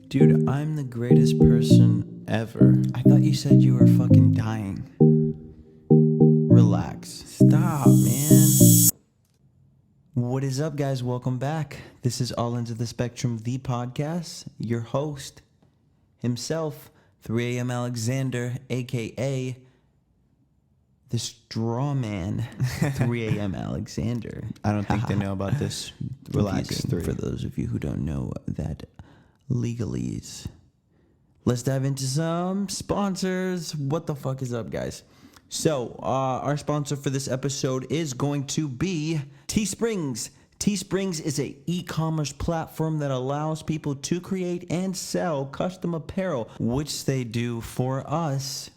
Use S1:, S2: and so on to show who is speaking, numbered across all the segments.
S1: Dude, I'm the greatest person ever. I thought you said you were fucking dying. Relax. Stop, man. What is up, guys? Welcome back. This is All Into the Spectrum, the podcast. Your host, himself, 3 a.m. Alexander, a.k.a. the straw man, 3 a.m. Alexander.
S2: I don't think they know about this.
S1: Relax.
S2: Confusing
S1: For those of you who don't know that legalese. Let's dive into some sponsors. What the fuck is up, guys? So, our sponsor for this episode is going to be Teesprings. Teesprings is an e-commerce platform that allows people to create and sell custom apparel, which they do for us.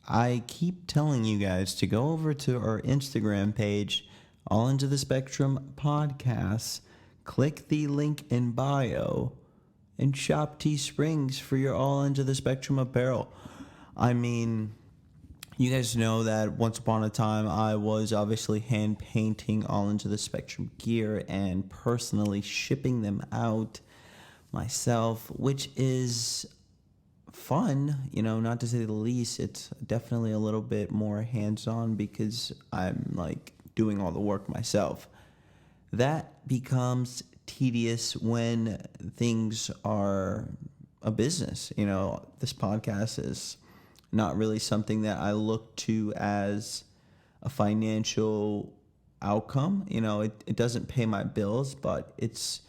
S1: I keep telling you guys to go over to our Instagram page, All Into the Spectrum Podcasts, click the link in bio, and shop Teesprings for your All Into the Spectrum apparel. I mean, you guys know that once upon a time I was obviously hand painting All Into the Spectrum gear and personally shipping them out myself, which is fun, not to say the least. It's definitely a little bit more hands-on because I'm like doing all the work myself. That becomes tedious when things are a business. This podcast is not really something that I look to as a financial outcome. It doesn't pay my bills, but it's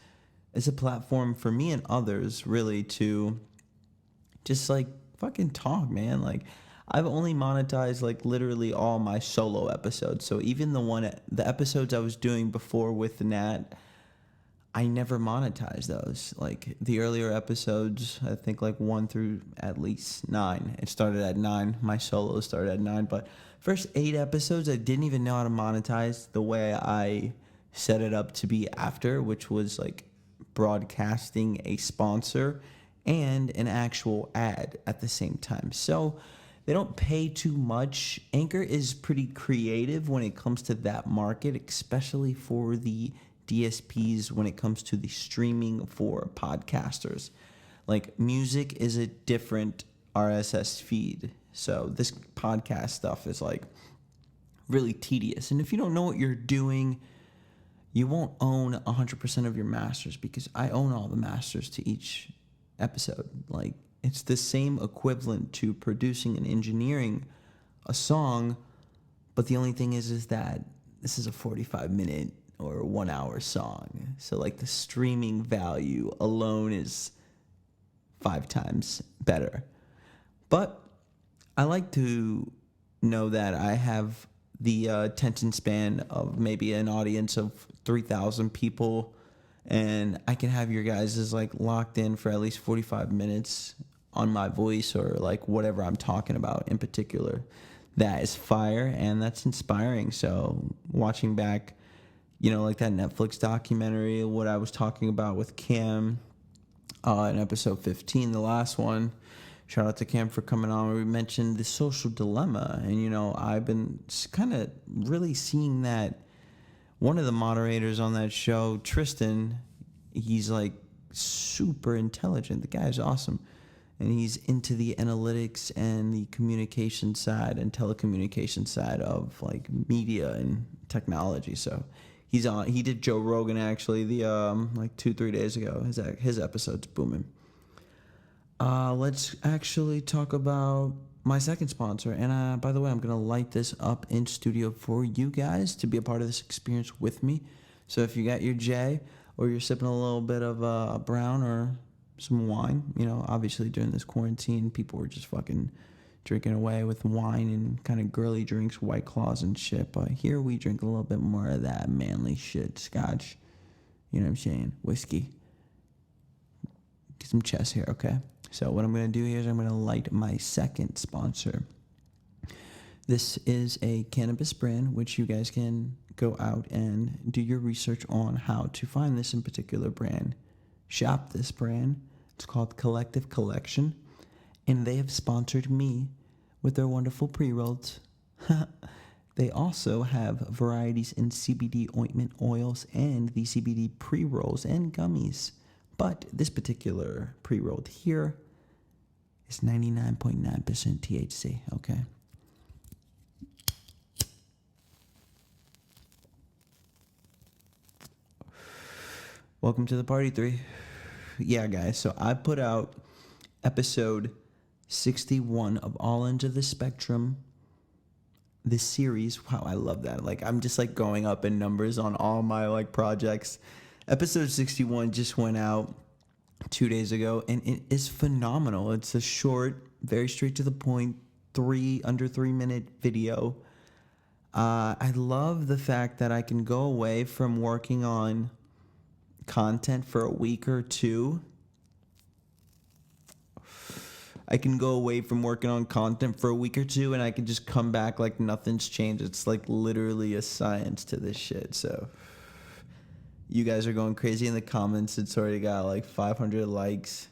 S1: a platform for me and others really to just like fucking talk, man. Like, I've only monetized like literally all my solo episodes. So even the episodes I was doing before with Nat, I never monetized those. Like the earlier episodes, I think like 1 through at least 9. It started at 9. My solo started at 9. But first 8 episodes, I didn't even know how to monetize the way I set it up to be after, which was like broadcasting a sponsor and an actual ad at the same time. So they don't pay too much. Anchor is pretty creative when it comes to that market, especially for the DSPs when it comes to the streaming for podcasters. Like, music is a different RSS feed. So this podcast stuff is like really tedious. And if you don't know what you're doing, you won't own 100% of your masters, because I own all the masters to each episode. Like, it's the same equivalent to producing and engineering a song, but the only thing is that this is a 45-minute or 1 hour song. So like the streaming value alone is 5 times better. But I like to know that I have the attention span of maybe an audience of 3,000 people, and I can have your guys is like locked in for at least 45 minutes on my voice or like whatever I'm talking about in particular. That is fire and that's inspiring. So watching back, like that Netflix documentary, what I was talking about with Cam in episode 15, the last one. Shout out to Cam for coming on. We mentioned the social dilemma. And, I've been kind of really seeing that one of the moderators on that show, Tristan, he's like super intelligent. The guy is awesome. And he's into the analytics and the communication side and telecommunication side of like media and technology. So he did Joe Rogan actually the like 2-3 days ago. His episode's booming. Let's actually talk about my second sponsor. And by the way, I'm gonna light this up in studio for you guys to be a part of this experience with me. So if you got your J or you're sipping a little bit of a brown or some wine, obviously during this quarantine, people were just fucking drinking away with wine and kind of girly drinks, White Claws and shit. But here we drink a little bit more of that manly shit, scotch, you know what I'm saying, whiskey. Get some chest here, okay? So what I'm going to do here is I'm going to light my second sponsor. This is a cannabis brand, which you guys can go out and do your research on how to find this in particular brand. Shop this brand. It's called Collective Collection, and they have sponsored me with their wonderful pre-rolls. They also have varieties in CBD ointment oils and the CBD pre-rolls and gummies. But this particular pre-rolled here is 99.9% THC, okay? Welcome to the party 3. Yeah, guys, so I put out episode 61 of All Ends of the Spectrum. This series, wow, I love that. Like, I'm just like going up in numbers on all my like projects. Episode 61 just went out 2 days ago, and it is phenomenal. It's a short, very straight to the point, under 3 minute video. I love the fact that I can go away from working on content for a week or two. I can go away from working on content for a week or two, and I can just come back like nothing's changed. It's like literally a science to this shit. So you guys are going crazy in the comments. It's already got like 500 likes.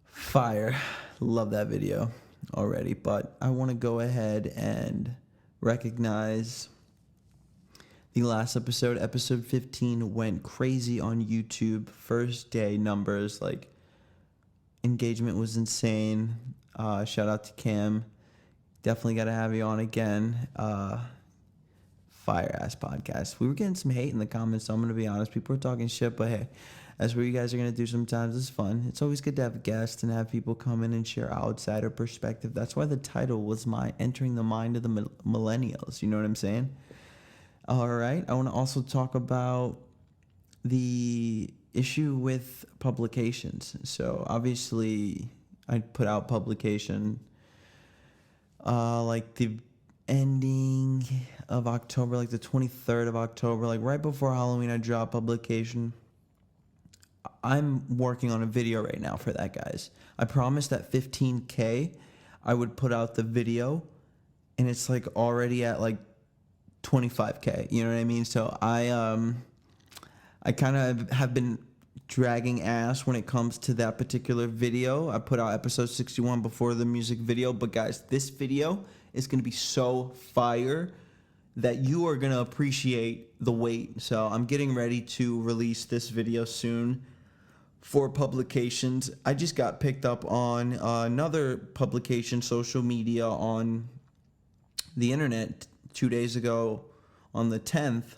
S1: Fire. Love that video already. But I want to go ahead and recognize the last episode. Episode 15 went crazy on YouTube. First day numbers, like, engagement was insane. Shout out to Cam. Definitely got to have you on again. Fire ass podcast. We were getting some hate in the comments, so I'm going to be honest. People are talking shit, but hey, that's what you guys are going to do sometimes. It's fun. It's always good to have guests and have people come in and share outsider perspective. That's why the title was my Entering the Mind of the Millennials. You know what I'm saying? All right. I want to also talk about the issue with publications. So obviously I put out publication like the ending of October, like the 23rd of October, like right before Halloween. I dropped publication. I'm working on a video right now for that, guys. I promised at 15K I would put out the video, and it's like already at like 25K. You know what I mean? So I kind of have been dragging ass when it comes to that particular video. I put out episode 61 before the music video, but guys, this video is going to be so fire that you are going to appreciate the wait. So I'm getting ready to release this video soon for publications. I just got picked up on another publication, social media, on the internet 2 days ago on the 10th.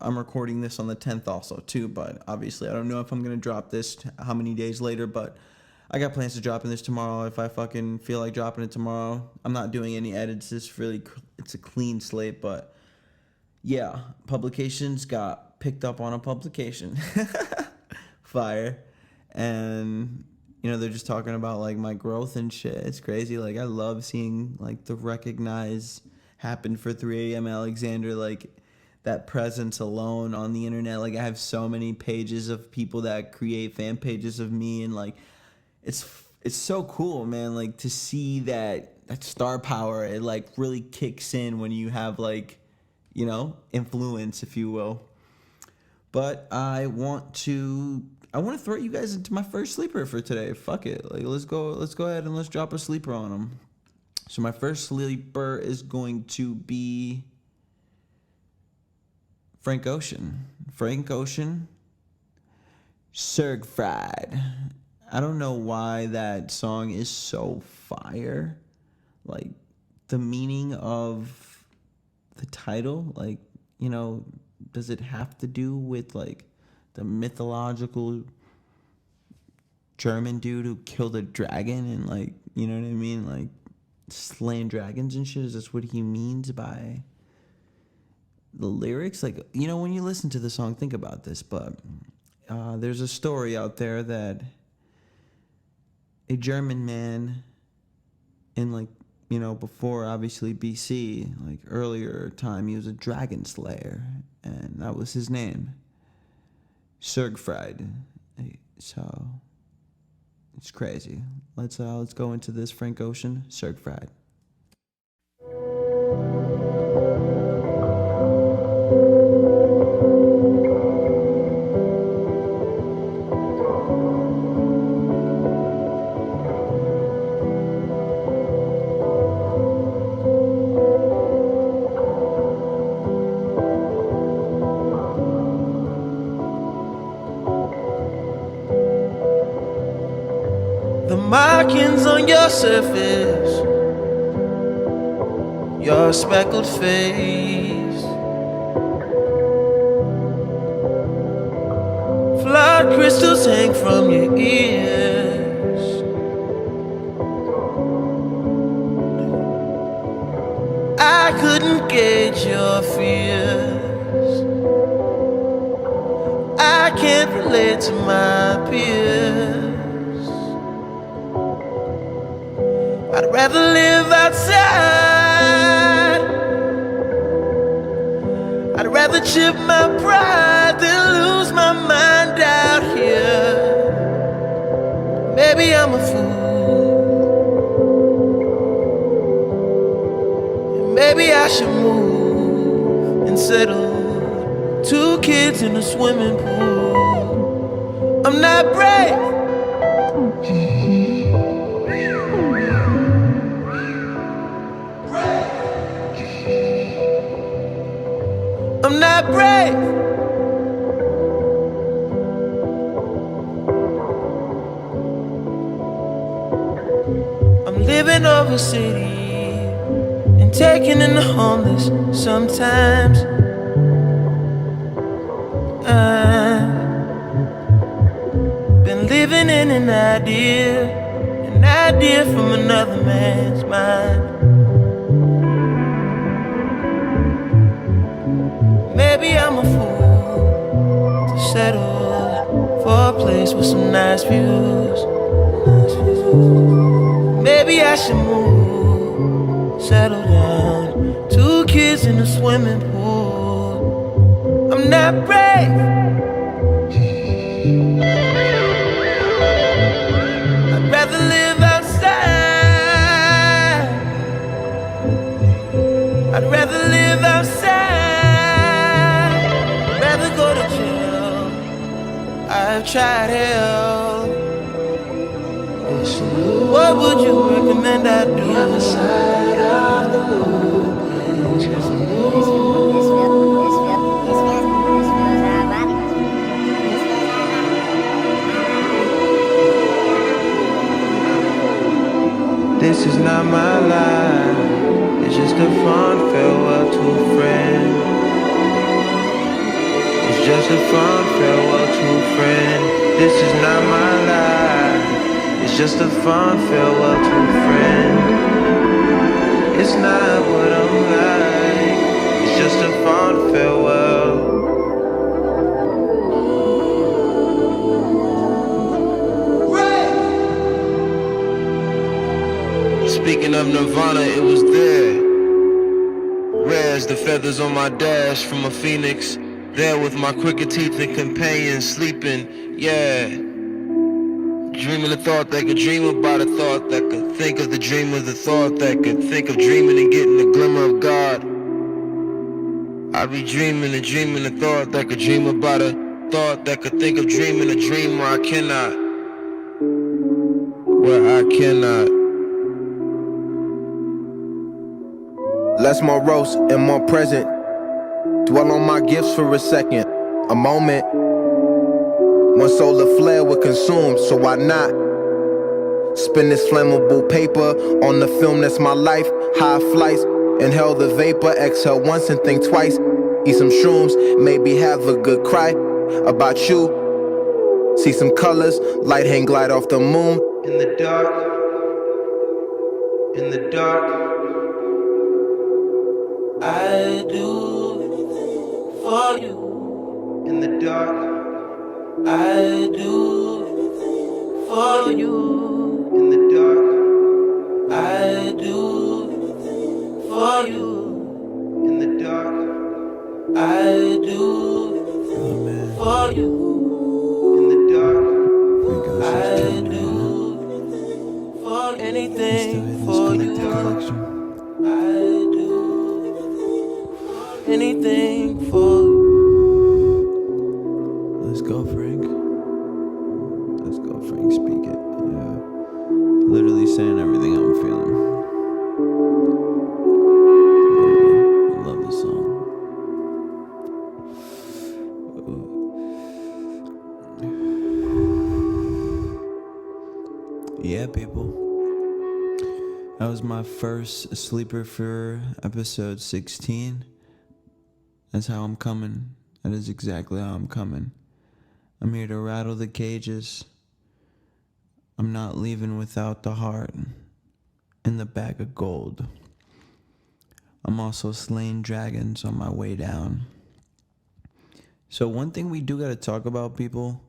S1: I'm recording this on the 10th also too, but obviously I don't know if I'm going to drop this how many days later, but I got plans to dropping this tomorrow if I fucking feel like dropping it tomorrow. I'm not doing any edits. It's a clean slate, but yeah, publications got picked up on a publication. Fire. And you know, they're just talking about like my growth and shit. It's crazy. Like, I love seeing like the recognize happen for 3 a.m. Alexander, like that presence alone on the internet. Like, I have so many pages of people that create fan pages of me, and like it's so cool, man, like to see that star power. It like really kicks in when you have like, you know, influence, if you will. But I want to throw you guys into my first sleeper for today. Fuck it. Like, let's go ahead and let's drop a sleeper on them. So my first sleeper is going to be Frank Ocean. Frank Ocean, Certified. I don't know why that song is so fire. Like, the meaning of the title, like, you know, does it have to do with like the mythological German dude who killed a dragon and, like, you know what I mean, like slaying dragons and shit? Is this what he means by the lyrics? Like, you know, when you listen to the song, think about this. But there's a story out there that a German man in, like, you know, before obviously BC, like earlier time, he was a dragon slayer, and that was his name, Siegfried. So it's crazy. Let's go into this Frank Ocean, Siegfried.
S3: The markings on your surface, your speckled face, flood crystals hang from your ears. I couldn't gauge your fears. I can't relate to my peers. I'd rather live outside. I'd rather chip my pride than lose my mind out here. Maybe I'm a fool. Maybe I should move and settle. 2 kids in a swimming pool. I'm not brave. I'm not brave. I'm living over city and taking in the homeless sometimes. I've been living in an idea from another man's mind. Maybe I'm a fool to settle for a place with some nice views. Maybe I should move, settle down. 2 kids in a swimming pool. I'm not brave. I'd rather live outside. I'd rather live outside. I'd rather go to jail. I've tried hell. What would you recommend I do? The other side of the This is not my life. It's just a fond farewell to a friend. It's just a fond farewell to a friend. This is not my life. It's just a fond farewell to a friend. It's not what I'm like. It's just a fond farewell. Speaking of Nirvana, it was there. Rare as the feathers on my dash from a phoenix. There with my crooked teeth and companions sleeping, yeah. Dreaming a thought that could dream about a thought that could think of the dream of the thought that could think of dreaming and getting the glimmer of God. I'd be dreaming and dreaming a thought that could dream about a thought that could think of dreaming a dream where I cannot. Less morose and more present. Dwell on my gifts for a second. A moment. One solar flare would consume, so why not? Spin this flammable paper on the film that's my life. High flights, inhale the vapor. Exhale once and think twice. Eat some shrooms, maybe have a good cry about you. See some colors, light hang glide off the moon. In the dark, in the dark, I do anything for you. In the dark, I do anything for you. In the dark, I do anything for you. In the dark, I do anything for you. In the dark, I do anything for you. I do anything for you.
S1: Let's go, Frank. Let's go, Frank. Speak it. Yeah. Literally saying everything I'm feeling. Literally. I love this song. Yeah, people. That was my first sleeper for episode 16. That's how I'm coming. That is exactly how I'm coming. I'm here to rattle the cages. I'm not leaving without the heart and the bag of gold. I'm also slaying dragons on my way down. So one thing we do got to talk about, people,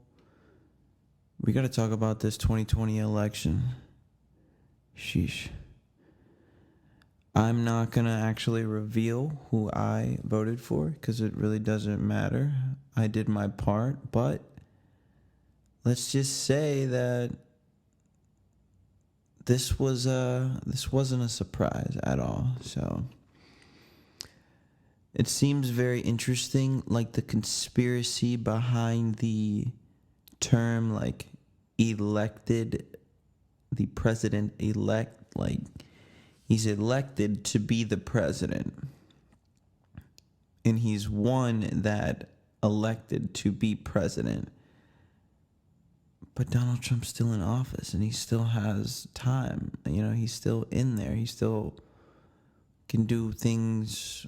S1: we got to talk about this 2020 election. Sheesh. I'm not going to actually reveal who I voted for because it really doesn't matter. I did my part, but let's just say that this wasn't a surprise at all. So it seems very interesting, like the conspiracy behind the term, like elected, the president elect, like he's elected to be the president. And he's one that elected to be president. But Donald Trump's still in office and he still has time. You know, he's still in there. He still can do things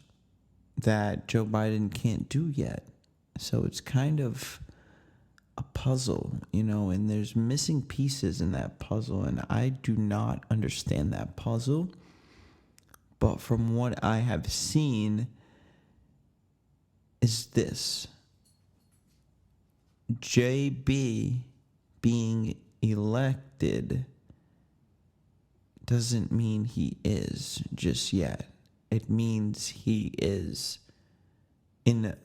S1: that Joe Biden can't do yet. So it's kind of a puzzle, you know, and there's missing pieces in that puzzle. And I do not understand that puzzle. But from what I have seen is this. JB being elected doesn't mean he is just yet. It means he is in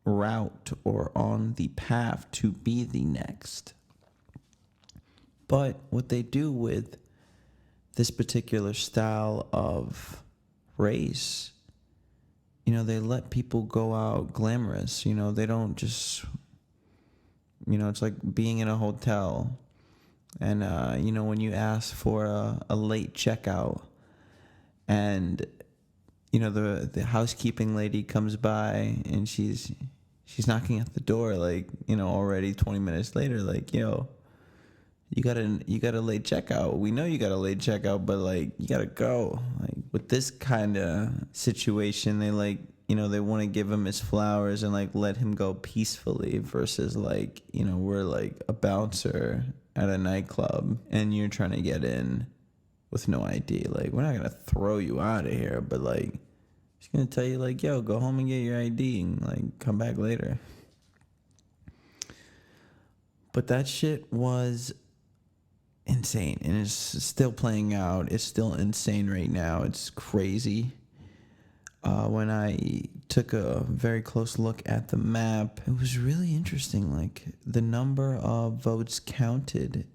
S1: route or on the path to be the next. But what they do with this particular style of race, you know, they let people go out glamorous. You know, they don't just, you know, it's like being in a hotel and, you know, when you ask for a late checkout and, you know, the housekeeping lady comes by and she's knocking at the door, like, you know, already 20 minutes later, like, yo, you got a late checkout. We know you got a late checkout, but like you gotta go. Like with this kind of situation, they like, you know, they want to give him his flowers and like let him go peacefully versus like, you know, we're like a bouncer at a nightclub and you're trying to get in with no ID. Like we're not gonna throw you out of here, but like just gonna tell you like, yo, go home and get your ID and like come back later. But that shit was insane, and it's still playing out. It's still insane right now. It's crazy. When I took a very close look at the map, it was really interesting. Like the number of votes counted,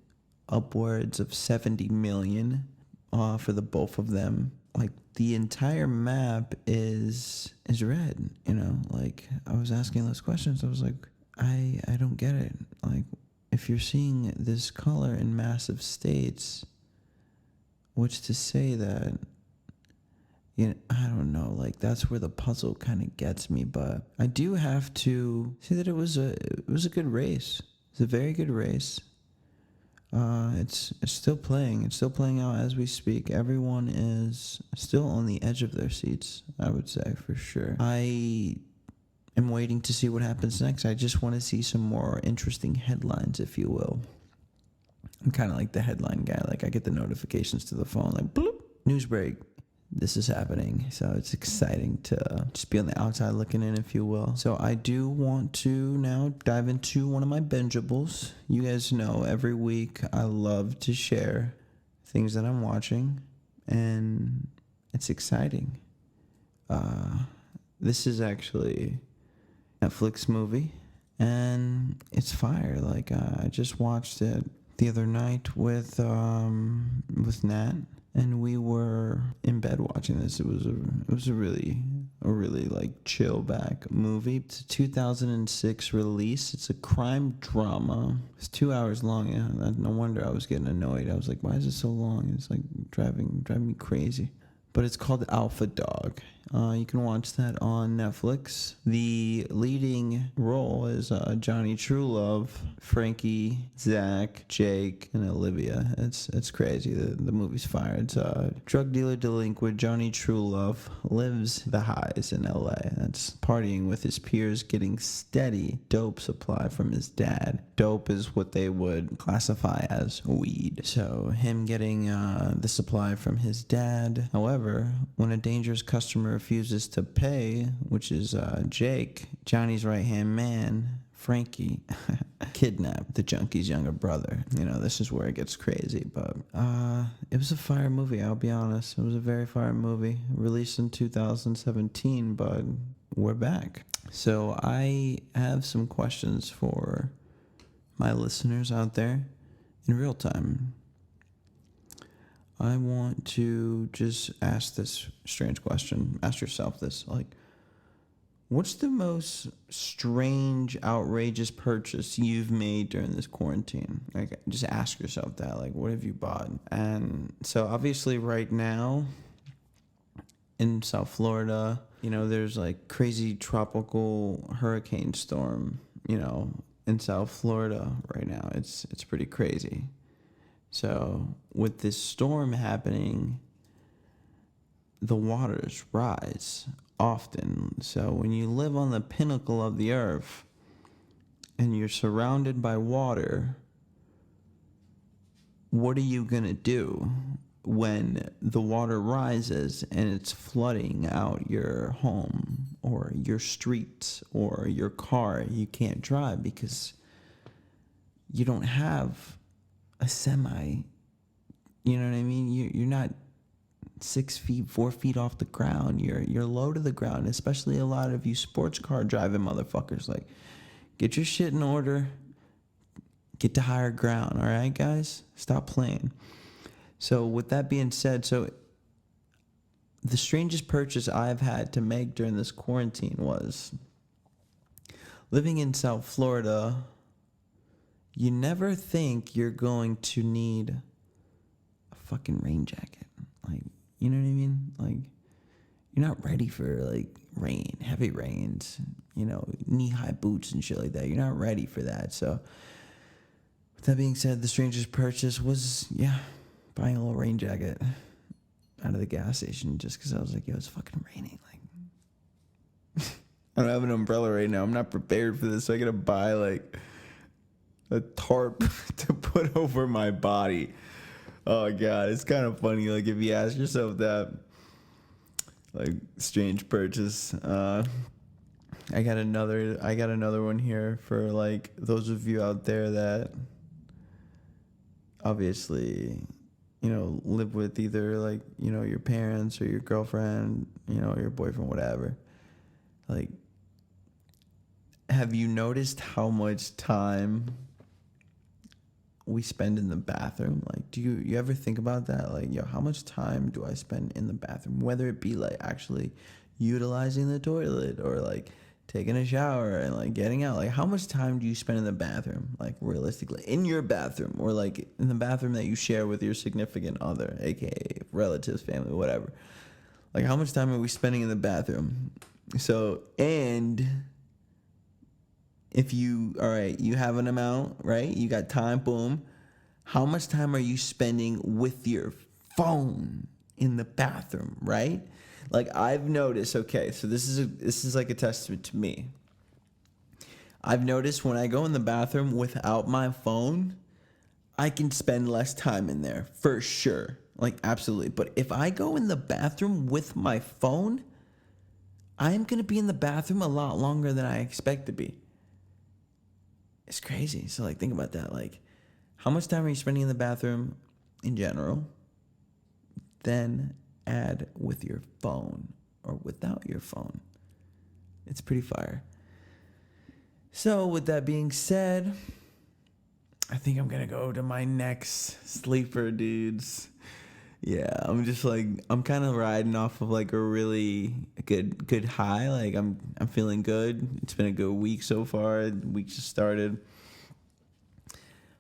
S1: upwards of 70 million for the both of them. Like the entire map is red. You know, like I was asking those questions. I was like, I don't get it. Like, if you're seeing this color in massive states, what's to say that, you know, I don't know, like that's where the puzzle kind of gets me. But I do have to say that it was a good race. It's a very good race. It's still playing. It's still playing out as we speak. Everyone is still on the edge of their seats, I would say, for sure. I'm waiting to see what happens next. I just want to see some more interesting headlines, if you will. I'm kind of like the headline guy. Like I get the notifications to the phone, like bloop, news break. This is happening. So it's exciting to just be on the outside looking in, if you will. So I do want to now dive into one of my bingeables. You guys know every week I love to share things that I'm watching, and it's exciting. This is actually Netflix movie, and it's fire. Like I just watched it the other night with Nat, and we were in bed watching this. It was a really like chill back movie. It's a 2006 release. It's a crime drama. It's 2 hours long. Yeah, no wonder I was getting annoyed. I was like, why is it so long? It's like driving me crazy. But it's called Alpha Dog. You can watch that on Netflix. The leading role is Johnny Truelove, Frankie, Zach, Jake, and Olivia. It's crazy. The movie's fire. It's drug dealer delinquent Johnny Truelove lives the highs in LA. That's partying with his peers, getting steady dope supply from his dad. Dope is what they would classify as weed. So him getting the supply from his dad. However, when a dangerous customer refuses to pay, which is Jake, Johnny's right-hand man, Frankie, kidnapped the junkie's younger brother. You know, this is where it gets crazy, but it was a fire movie, I'll be honest. It was a very fire movie. Released in 2017, but we're back. So I have some questions for my listeners out there in real time. I want to just ask this strange question. Ask yourself this, like, what's the most strange, outrageous purchase you've made during this quarantine? Like, just ask yourself that. Like, what have you bought? And so, obviously, right now in South Florida, you know, there's like crazy tropical hurricane storm, you know, in South Florida right now. It's pretty crazy. So with this storm happening, the waters rise often. So when you live on the pinnacle of the earth and you're surrounded by water, what are you going to do when the water rises and it's flooding out your home or your streets or your car? You can't drive because you don't have a semi, you know what I mean? You're not 6 feet, 4 feet off the ground. You're low to the ground, especially a lot of you sports car driving motherfuckers. Like, get your shit in order. Get to higher ground, all right, guys? Stop playing. So with that being said, so the strangest purchase I've had to make during this quarantine was living in South Florida. You never think you're going to need a fucking rain jacket. Like, you know what I mean? Like, you're not ready for, like, rain, heavy rains, you know, knee-high boots and shit like that. You're not ready for that. So, with that being said, the strangest purchase was, buying a little rain jacket out of the gas station just because I was like, yo, it's fucking raining. Like, I don't have an umbrella right now. I'm not prepared for this. So I got to buy, like, a tarp to put over my body. Oh God, it's kind of funny. Like, if you ask yourself that, like, strange purchase. I got another one here for, like, those of you out there that obviously, you know, live with either, like, you know, your parents or your girlfriend, you know, or your boyfriend, whatever. Like, have you noticed how much time we spend in the bathroom? Like, do you ever think about that? Like, yo, how much time do I spend in the bathroom? Whether it be, like, actually utilizing the toilet or, like, taking a shower and, like, getting out. Like, how much time do you spend in the bathroom, like, realistically? In your bathroom or, like, in the bathroom that you share with your significant other, aka relatives, family, whatever. Like, how much time are we spending in the bathroom? So, and if you, all right, you have an amount, right? You got time, boom. How much time are you spending with your phone in the bathroom, right? Like, I've noticed, okay, so this is like a testament to me. I've noticed when I go in the bathroom without my phone, I can spend less time in there, for sure. Like, absolutely. But if I go in the bathroom with my phone, I'm going to be in the bathroom a lot longer than I expect to be. It's crazy. So, like, think about that. Like, how much time are you spending in the bathroom in general? Then add with your phone or without your phone. It's pretty fire. So, with that being said, I think I'm going to go to my next sleeper, dudes. Yeah, I'm just like, I'm kind of riding off of like a really good high. Like, I'm feeling good. It's been a good week so far. The week just started.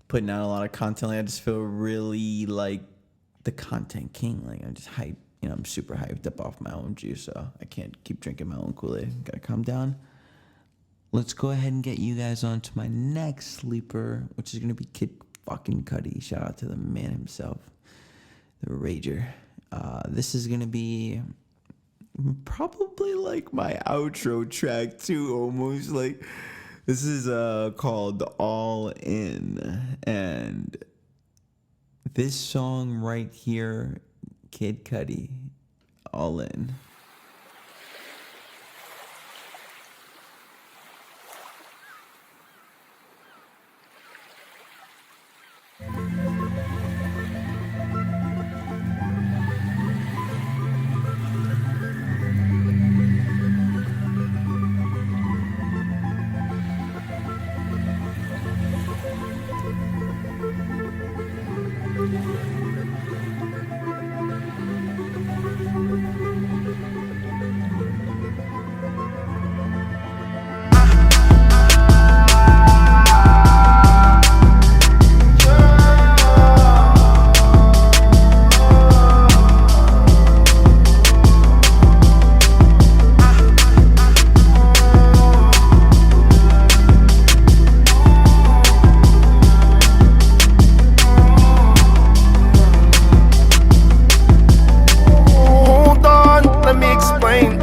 S1: Putting out a lot of content. Like, I just feel really like the content king. Like, I'm just hyped I'm super hyped up off my own juice, so I can't keep drinking my own Kool-Aid. Gotta calm down. Let's go ahead and get you guys on to my next sleeper, which is gonna be Kid fucking Cudi. Shout out to the man himself, the Rager. This is gonna be probably like my outro track too, almost. Like, this is called All In, and this song right here, Kid Cudi, All In.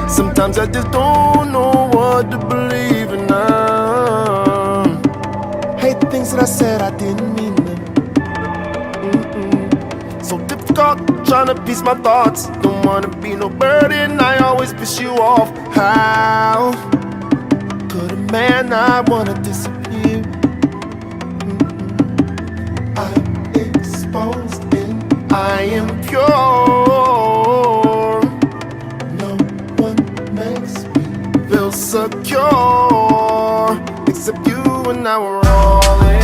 S4: Sometimes I just don't know what to believe in now. Hate the things that I said, I didn't mean them. So difficult trying to piece my thoughts. Don't wanna be no burden, I always piss you off. How could a man not wanna disappear? I'm exposed and I am pure. Feel secure, except you and now we're all in,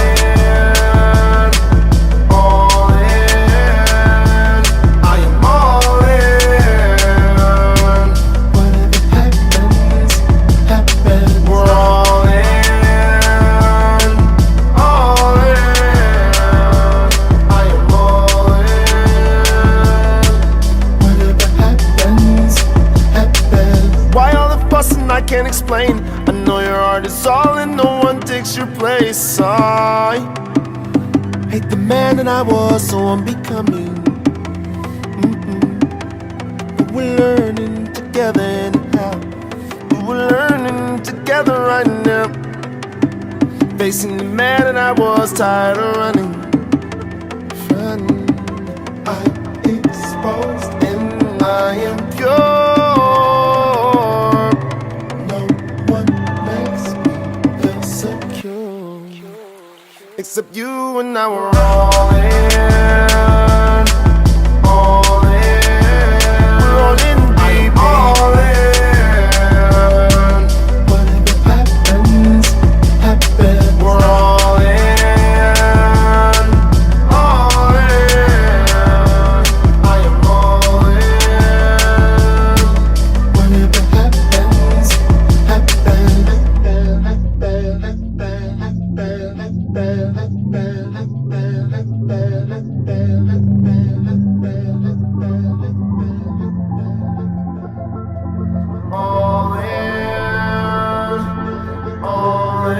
S4: all in. I am all in. Whatever happens, happens. We're all in, all in. I am all in. Whatever happens, happens. Why all the fussing I can't explain? I know your heart is all and no one takes your place. I hate the man that I was, so I'm becoming. But we're learning together anyhow. But we're learning together right now. Facing the man that I was, tired of running. I'm exposed and I am pure. Except you and now we're all in, all in. We're all in deep, all in. Whatever happens, happens. We're all in, all in. I am all in. Whatever happens, happens. All in, all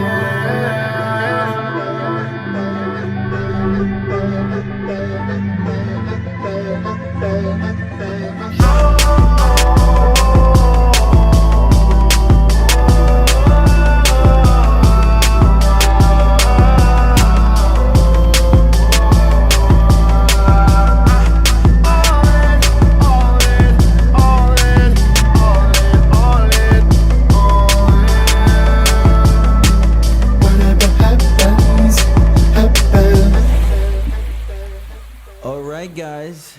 S1: Alright, guys.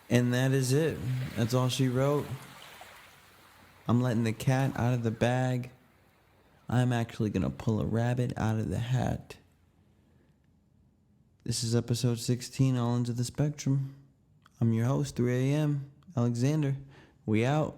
S1: And that is it. That's all she wrote. I'm letting the cat out of the bag. I'm actually going to pull a rabbit out of the hat. This is episode 16, All Into the Spectrum. I'm your host, 3 a.m., Alexander. We out.